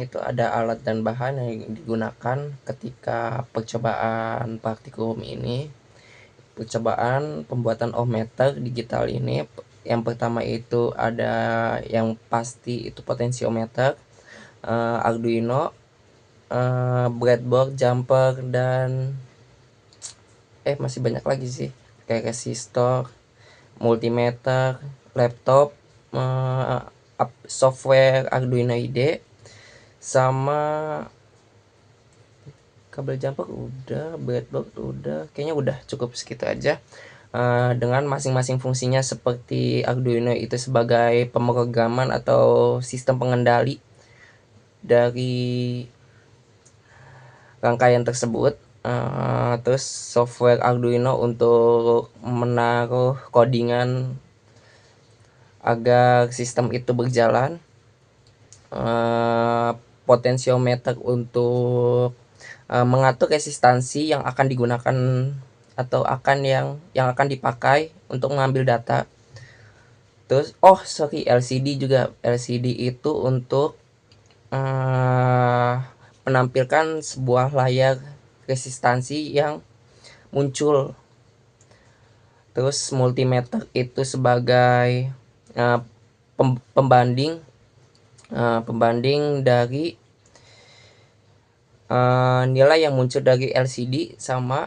itu ada alat dan bahan yang digunakan ketika percobaan praktikum ini. Percobaan pembuatan ohmmeter digital ini, yang pertama itu ada yang pasti itu potensiometer, Arduino, breadboard, jumper, dan masih banyak lagi sih, kayak resistor, multimeter, laptop, eh, software Arduino IDE, sama kabel jumper udah, breadboard udah, kayaknya udah cukup segitu aja. Dengan masing-masing fungsinya, seperti Arduino itu sebagai pemrograman atau sistem pengendali dari rangkaian tersebut. Terus software Arduino untuk menaruh codingan agar sistem itu berjalan. Potensiometer untuk mengatur resistansi yang akan digunakan atau yang akan dipakai untuk mengambil data. Terus LCD juga. LCD itu untuk menampilkan sebuah layar resistansi yang muncul. Terus multimeter itu sebagai pembanding dari nilai yang muncul dari LCD sama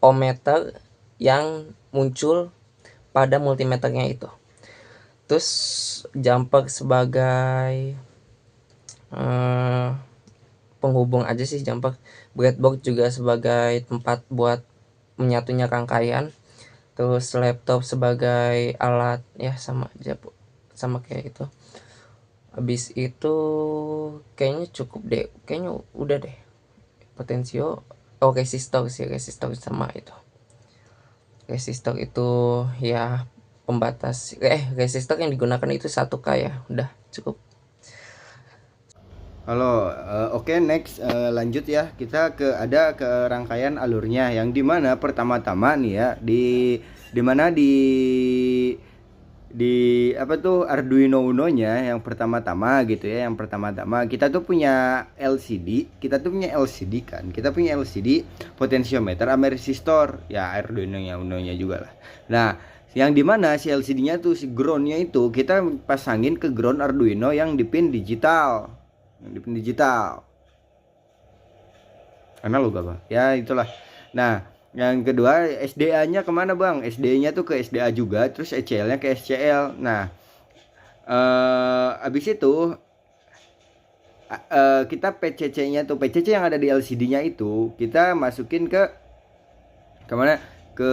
ohmmeter yang muncul pada multimeternya itu. Terus jumper sebagai penghubung aja sih jumper. Breadboard juga sebagai tempat buat menyatunya rangkaian. Terus laptop sebagai alat, ya sama aja sama kayak itu. Habis itu kayaknya cukup deh, kayaknya udah deh. Potensio, resistor sih, resistor sama itu. Resistor itu ya pembatas, resistor yang digunakan itu 1K ya, udah cukup. Halo, oke, next, lanjut ya, kita ke rangkaian alurnya, yang dimana pertama-tama nih ya, dimana di apa tuh Arduino Uno-nya yang pertama-tama gitu ya, yang pertama-tama kita tuh punya LCD, kita punya LCD, potensiometer sama resistor ya, Arduino-nya Uno-nya juga lah. Nah, yang dimana si LCD-nya tuh, si ground-nya itu kita pasangin ke ground Arduino yang di pin digital, analog apa ya itulah. Nah, yang kedua, SDA-nya kemana bang? SDA-nya tuh ke SDA juga, terus ECL-nya ke SCL. Nah, abis itu kita PCC-nya tuh, PCC yang ada di LCD-nya itu kita masukin ke kemana? Ke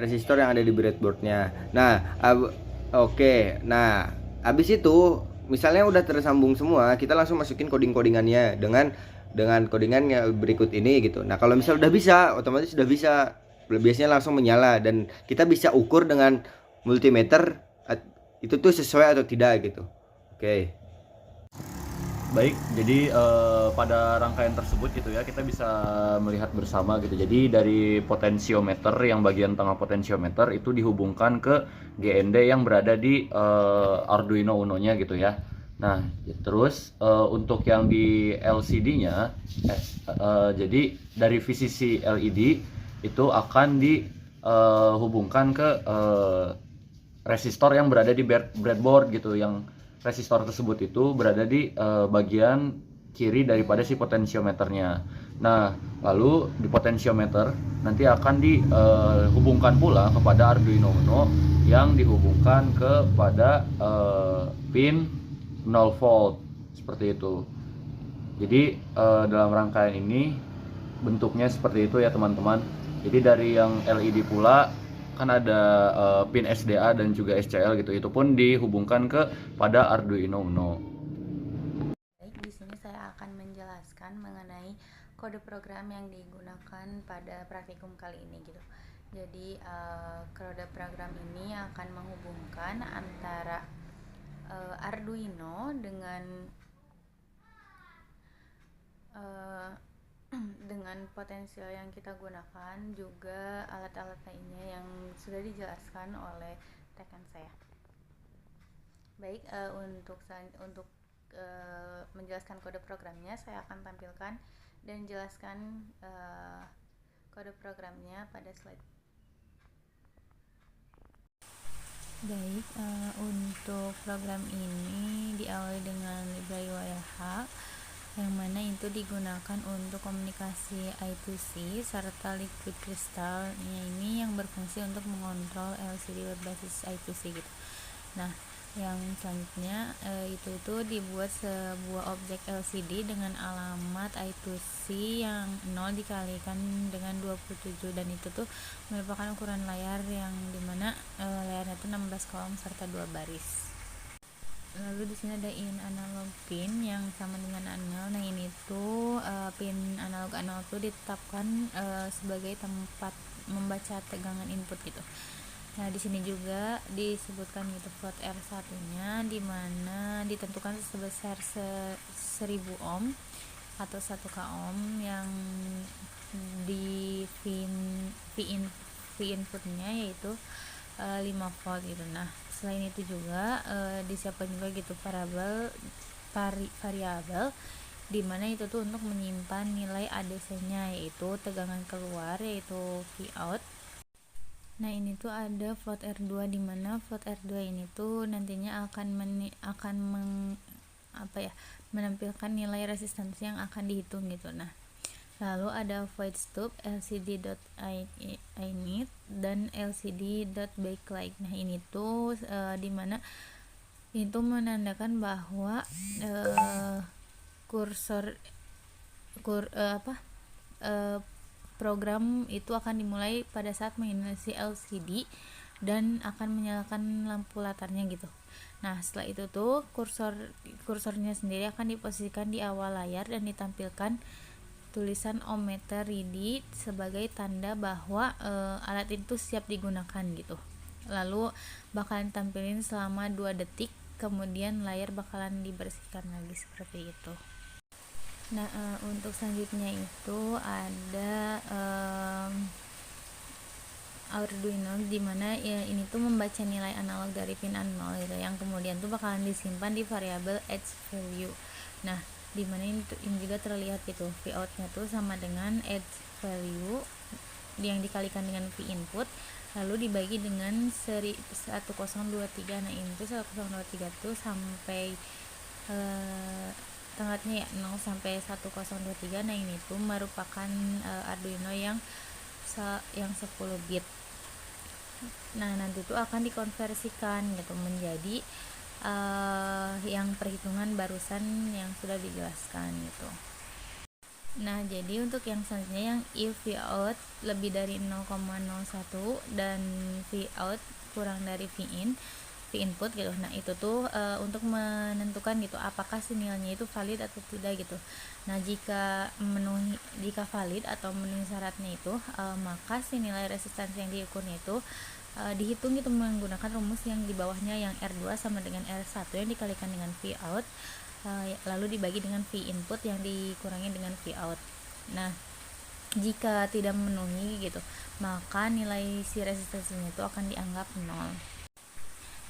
resistor yang ada di breadboard-nya. Nah, oke. Nah, abis itu misalnya udah tersambung semua, kita langsung masukin coding-codingannya dengan codingan berikut ini gitu. Nah, kalau misal udah bisa, otomatis udah bisa. Biasanya langsung menyala dan kita bisa ukur dengan multimeter itu tuh sesuai atau tidak gitu. Oke. Baik, jadi pada rangkaian tersebut gitu ya, kita bisa melihat bersama gitu. Jadi dari potensiometer, yang bagian tengah potensiometer itu dihubungkan ke GND yang berada di Arduino Uno-nya gitu ya. Nah, terus untuk yang di LCD-nya, jadi dari VCC LED itu akan dihubungkan ke resistor yang berada di breadboard gitu, yang resistor tersebut itu berada di bagian kiri daripada si potensiometernya. Nah, lalu di potensiometer nanti akan dihubungkan pula kepada Arduino Uno yang dihubungkan kepada pin 0 volt seperti itu. Jadi dalam rangkaian ini bentuknya seperti itu ya teman-teman. Jadi dari yang LED pula kan ada pin SDA dan juga SCL gitu. Itu pun dihubungkan ke pada Arduino Uno. Baik, di sini saya akan menjelaskan mengenai kode program yang digunakan pada praktikum kali ini gitu. Jadi kode program ini akan menghubungkan antara Arduino dengan dengan potensial yang kita gunakan, juga alat-alat lainnya yang sudah dijelaskan oleh rekan saya. Baik, untuk menjelaskan kode programnya, saya akan tampilkan dan jelaskan kode programnya pada slide. Baik, untuk program ini diawali dengan library WLH yang mana itu digunakan untuk komunikasi I2C serta liquid crystal ini yang berfungsi untuk mengontrol LCD berbasis I2C gitu. Nah, yang selanjutnya itu dibuat sebuah objek LCD dengan alamat I2C yang 0 dikalikan dengan 27 dan itu merupakan ukuran layar yang dimana layarnya 16 kolom serta 2 baris. Lalu di sini ada in analog pin yang sama dengan 0. Nah, ini pin analog ditetapkan sebagai tempat membaca tegangan input gitu. Nah, di sini juga disebutkan gitu float R1-nya di mana ditentukan sebesar 1000 ohm atau 1 k ohm yang di V inputnya yaitu 5 volt gitu. Nah, selain itu juga disiapkan juga gitu variabel di mana itu untuk menyimpan nilai ADC-nya yaitu tegangan keluar yaitu Vout. Nah, ini ada float R2 di mana float R2 ini nantinya akan menampilkan nilai resistansi yang akan dihitung gitu. Nah, lalu ada void stub lcd.init dan lcd.backlight. Nah, ini di mana itu menandakan bahwa program itu akan dimulai pada saat mengisi LCD dan akan menyalakan lampu latarnya gitu. Nah, setelah itu kursornya sendiri akan diposisikan di awal layar dan ditampilkan tulisan ohmmeter ready sebagai tanda bahwa alat itu siap digunakan gitu. Lalu bakalan tampilin selama 2 detik, kemudian layar bakalan dibersihkan lagi seperti itu. Nah, untuk selanjutnya itu ada Arduino di mana ini membaca nilai analog dari pin 0 gitu, yang kemudian bakalan disimpan di variabel edge value. Nah, di mana ini juga terlihat gitu Vout-nya sama dengan edge value yang dikalikan dengan V input lalu dibagi dengan 1023. Nah, ini 1023 sampai tengahnya ya 0 sampai 1023. Nah, ini merupakan Arduino yang 10 bit. Nah, nanti akan dikonversikan gitu menjadi yang perhitungan barusan yang sudah dijelaskan gitu. Nah, jadi untuk yang selanjutnya yang if Vout lebih dari 0,01 dan Vout kurang dari V input gitu. Nah, itu untuk menentukan gitu apakah sinyalnya itu valid atau tidak gitu. Nah, jika valid atau memenuhi syaratnya itu maka si nilai resistansi yang diukurnya dihitung gitu menggunakan rumus yang di bawahnya yang R2 sama dengan R1 yang dikalikan dengan Vout lalu dibagi dengan V input yang dikurangi dengan Vout. Nah, jika tidak memenuhi gitu maka nilai si resistansinya itu akan dianggap 0.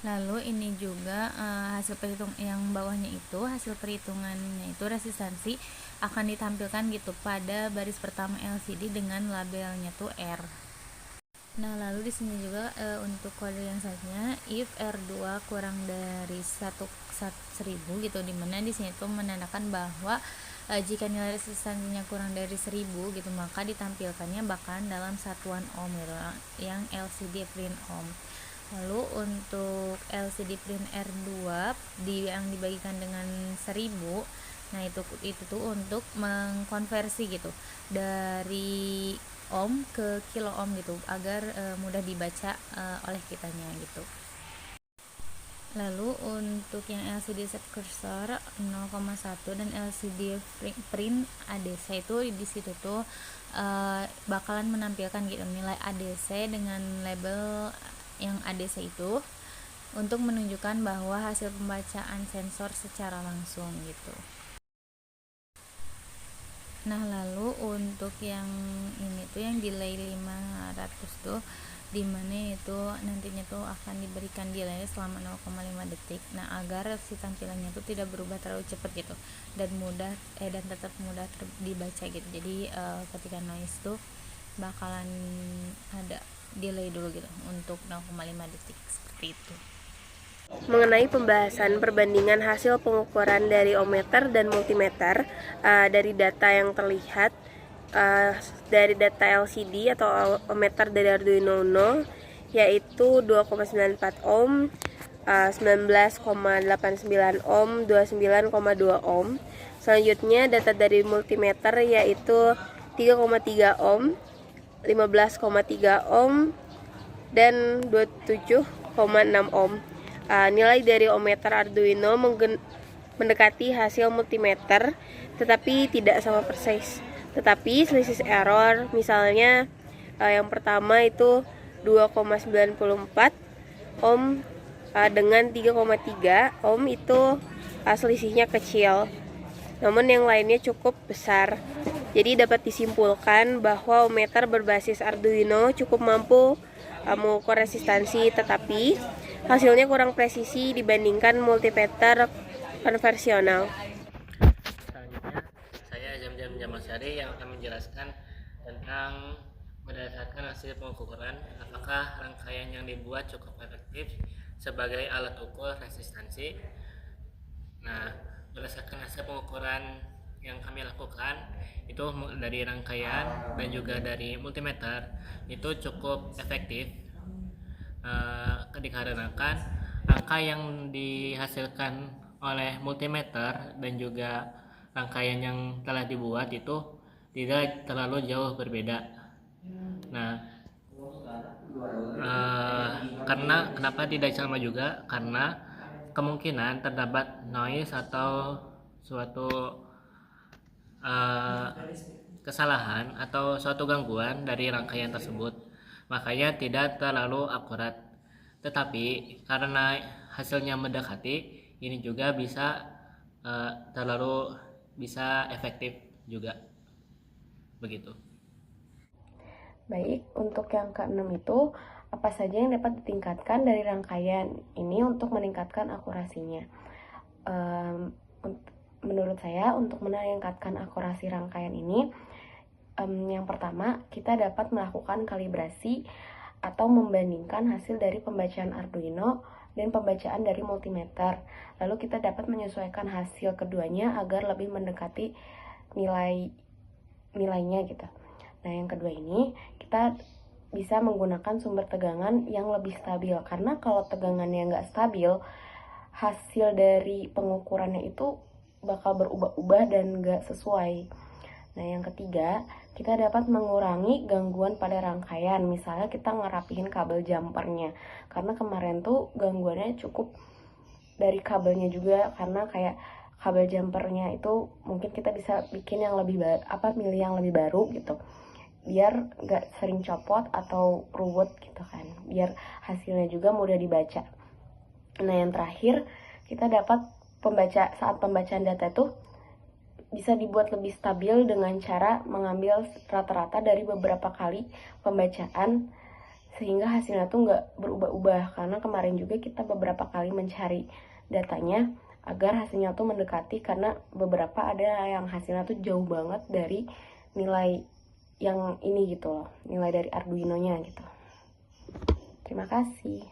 Lalu ini juga hasil perhitungan yang bawahnya hasil perhitungannya resistansi akan ditampilkan gitu pada baris pertama LCD dengan labelnya R. Nah, lalu di sini juga untuk kode yang selanjutnya if R2 kurang dari 1000 gitu, dimana di sini menandakan bahwa jika nilai resistansinya kurang dari 1000 gitu maka ditampilkannya bahkan dalam satuan ohm gitu, yang LCD print ohm. Lalu untuk LCD print R2 yang dibagikan dengan 1000, nah itu untuk mengkonversi gitu dari ohm ke kilo ohm gitu agar mudah dibaca oleh kitanya gitu. Lalu untuk yang LCD set cursor 0,1 dan LCD print ADC itu di situ bakalan menampilkan gitu nilai ADC dengan label yang ADC itu untuk menunjukkan bahwa hasil pembacaan sensor secara langsung gitu. Nah, lalu untuk yang ini yang delay 500 dimana itu nantinya tuh akan diberikan delay selama 0,5 detik. Nah, agar si tampilannya tuh tidak berubah terlalu cepat gitu dan dan tetap mudah dibaca gitu. Jadi ketika noise tuh bakalan ada delay dulu gitu untuk 0,5 detik seperti itu. Mengenai pembahasan perbandingan hasil pengukuran dari ohmmeter dan multimeter dari data yang terlihat dari data LCD atau ohmmeter dari Arduino Uno, yaitu 2,94 ohm, 19,89 ohm, 29,2 ohm. Selanjutnya data dari multimeter yaitu 3,3 ohm, 15,3 ohm, dan 27,6 ohm. Nilai dari ohmmeter Arduino mendekati hasil multimeter, tetapi tidak sama persis. Tetapi selisih error, misalnya yang pertama itu 2,94 ohm dengan 3,3 ohm itu selisihnya kecil. Namun yang lainnya cukup besar. Jadi dapat disimpulkan bahwa ohmmeter berbasis Arduino cukup mampu mengukur resistansi, tetapi hasilnya kurang presisi dibandingkan multimeter konvensional. Selanjutnya, saya Jam-Jam Jamasyari yang akan menjelaskan tentang berdasarkan hasil pengukuran apakah rangkaian yang dibuat cukup efektif sebagai alat ukur resistansi. Nah, berdasarkan hasil pengukuran yang kami lakukan itu dari rangkaian dan juga dari multimeter itu cukup efektif dikarenakan angka yang dihasilkan oleh multimeter dan juga rangkaian yang telah dibuat itu tidak terlalu jauh berbeda. Nah, karena kenapa tidak sama juga, karena kemungkinan terdapat noise atau suatu kesalahan atau suatu gangguan dari rangkaian tersebut, makanya tidak terlalu akurat. Tetapi karena hasilnya mendekati, ini juga bisa bisa efektif juga, begitu. Baik, untuk yang ke-6 itu apa saja yang dapat ditingkatkan dari rangkaian ini untuk meningkatkan akurasinya? Menurut saya untuk meningkatkan akurasi rangkaian ini, yang pertama kita dapat melakukan kalibrasi atau membandingkan hasil dari pembacaan Arduino dan pembacaan dari multimeter. Lalu kita dapat menyesuaikan hasil keduanya agar lebih mendekati nilainya gitu. Nah, yang kedua ini kita bisa menggunakan sumber tegangan yang lebih stabil, karena kalau tegangannya nggak stabil, hasil dari pengukurannya itu bakal berubah-ubah dan nggak sesuai. Nah, yang ketiga, kita dapat mengurangi gangguan pada rangkaian. Misalnya kita ngerapihin kabel jumpernya, karena kemarin tuh gangguannya cukup dari kabelnya juga, karena kayak kabel jumpernya itu mungkin kita bisa bikin yang lebih milih yang lebih baru gitu, biar nggak sering copot atau ruwet gitu kan, biar hasilnya juga mudah dibaca. Nah, yang terakhir, kita dapat saat pembacaan data itu bisa dibuat lebih stabil dengan cara mengambil rata-rata dari beberapa kali pembacaan, sehingga hasilnya tuh nggak berubah-ubah, karena kemarin juga kita beberapa kali mencari datanya agar hasilnya tuh mendekati, karena beberapa ada yang hasilnya tuh jauh banget dari nilai yang ini gitu loh, nilai dari Arduino-nya gitu. Terima kasih.